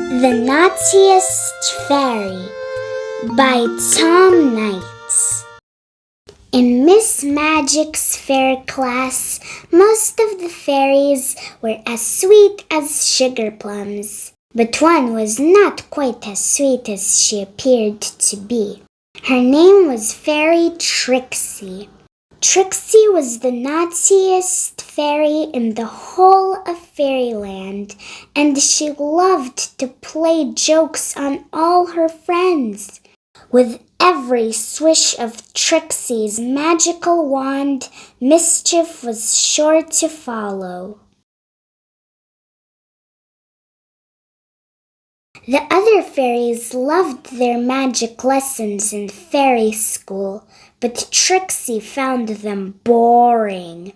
The Naughtiest Fairy by Tom Knight. In Miss Magic's fair class, most of the fairies were as sweet as sugar plums, but one was not quite as sweet as she appeared to be. Her name was Fairy Trixie. Trixie was the naughtiest fairy in the whole of fairyland, and she loved to play jokes on all her friends. With every swish of Trixie's magical wand, mischief was sure to follow. The other fairies loved their magic lessons in fairy school, but Trixie found them boring.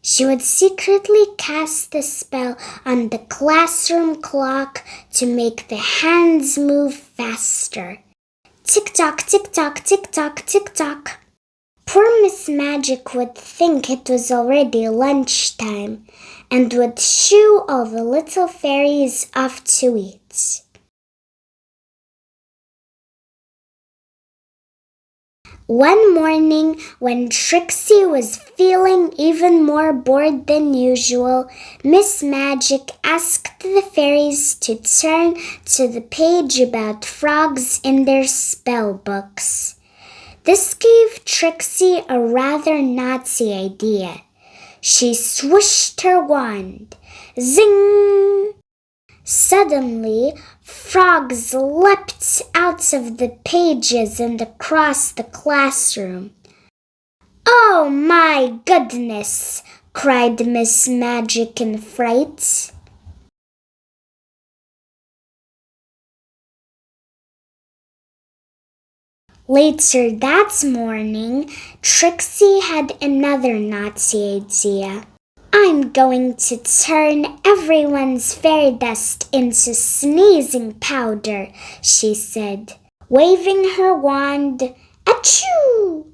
She would secretly cast a spell on the classroom clock to make the hands move faster. Tick-tock, tick-tock, tick-tock, tick-tock. Poor Miss Magic would think it was already lunchtime and would shoo all the little fairies off to eat. One morning, when Trixie was feeling even more bored than usual, Miss Magic asked the fairies to turn to the page about frogs in their spell books. This gave Trixie a rather naughty idea. She swooshed her wand. Zing! Suddenly, frogs leapt out of the pages and across the classroom. "Oh my goodness!" cried Miss Magic in fright. Later that morning, Trixie had another naughty idea. "I'm going to turn everyone's fairy dust into sneezing powder," she said, waving her wand. Achoo!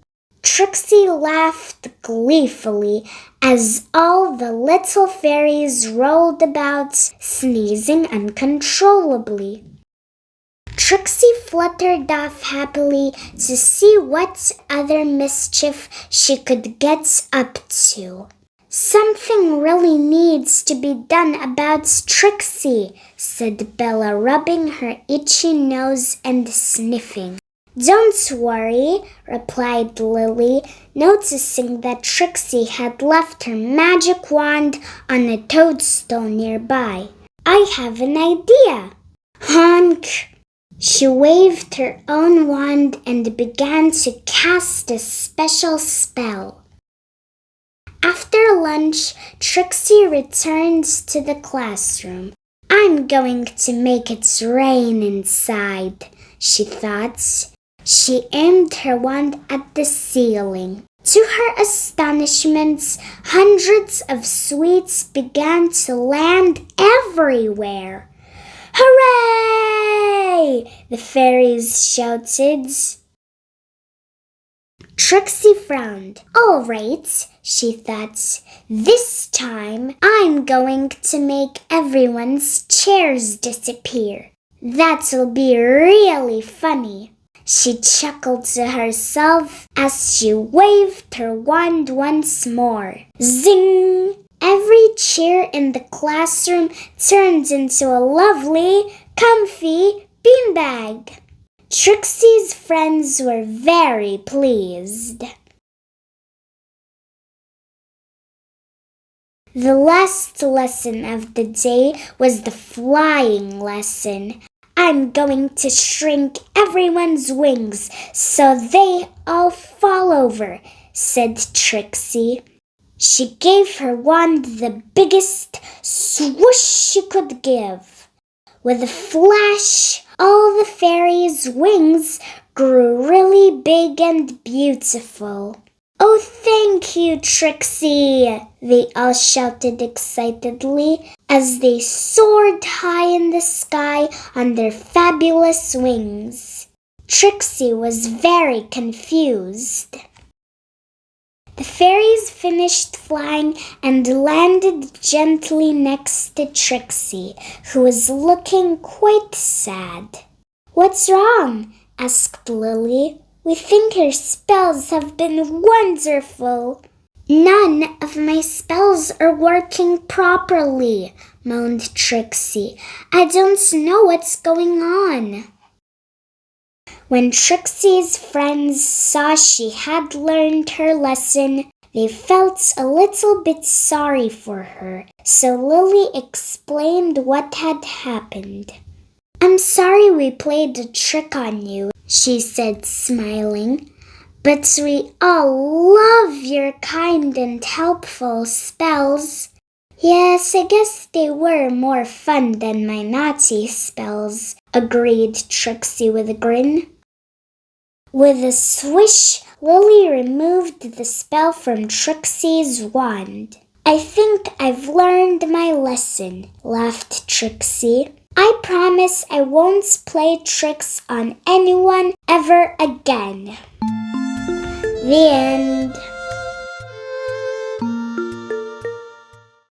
Trixie laughed gleefully as all the little fairies rolled about, sneezing uncontrollably. Trixie fluttered off happily to see what other mischief she could get up to. "Something really needs to be done about Trixie," said Bella, rubbing her itchy nose and sniffing. "Don't worry," replied Lily, noticing that Trixie had left her magic wand on a toadstool nearby. "I have an idea." Honk! She waved her own wand and began to cast a special spell. After lunch, Trixie returned to the classroom. "I'm going to make it rain inside," she thought. She aimed her wand at the ceiling. To her astonishment, hundreds of sweets began to land everywhere. "Hooray!" the fairies shouted. Trixie frowned. "All right," she thought. "This time I'm going to make everyone's chairs disappear. That'll be really funny." She chuckled to herself as she waved her wand once more. Zing! Every chair in the classroom turned into a lovely, comfy beanbag. Trixie's friends were very pleased. The last lesson of the day was the flying lesson. "I'm going to shrink everyone's wings so they all fall over," said Trixie. She gave her wand the biggest swoosh she could give. With a flash, all the fairies' wings grew really big and beautiful. "Oh, thank you, Trixie!" they all shouted excitedly as they soared high in the sky on their fabulous wings. Trixie was very confused. The fairies finished flying and landed gently next to Trixie, who was looking quite sad. "What's wrong?" asked Lily. "We think your spells have been wonderful." "None of my spells are working properly," moaned Trixie. "I don't know what's going on." When Trixie's friends saw she had learned her lesson, they felt a little bit sorry for her, so Lily explained what had happened. "I'm sorry we played a trick on you," she said, smiling. "But we all love your kind and helpful spells." "Yes, I guess they were more fun than my naughty spells," agreed Trixie with a grin. With a swish, Lily removed the spell from Trixie's wand. "I think I've learned my lesson," laughed Trixie. "I promise I won't play tricks on anyone ever again." The end.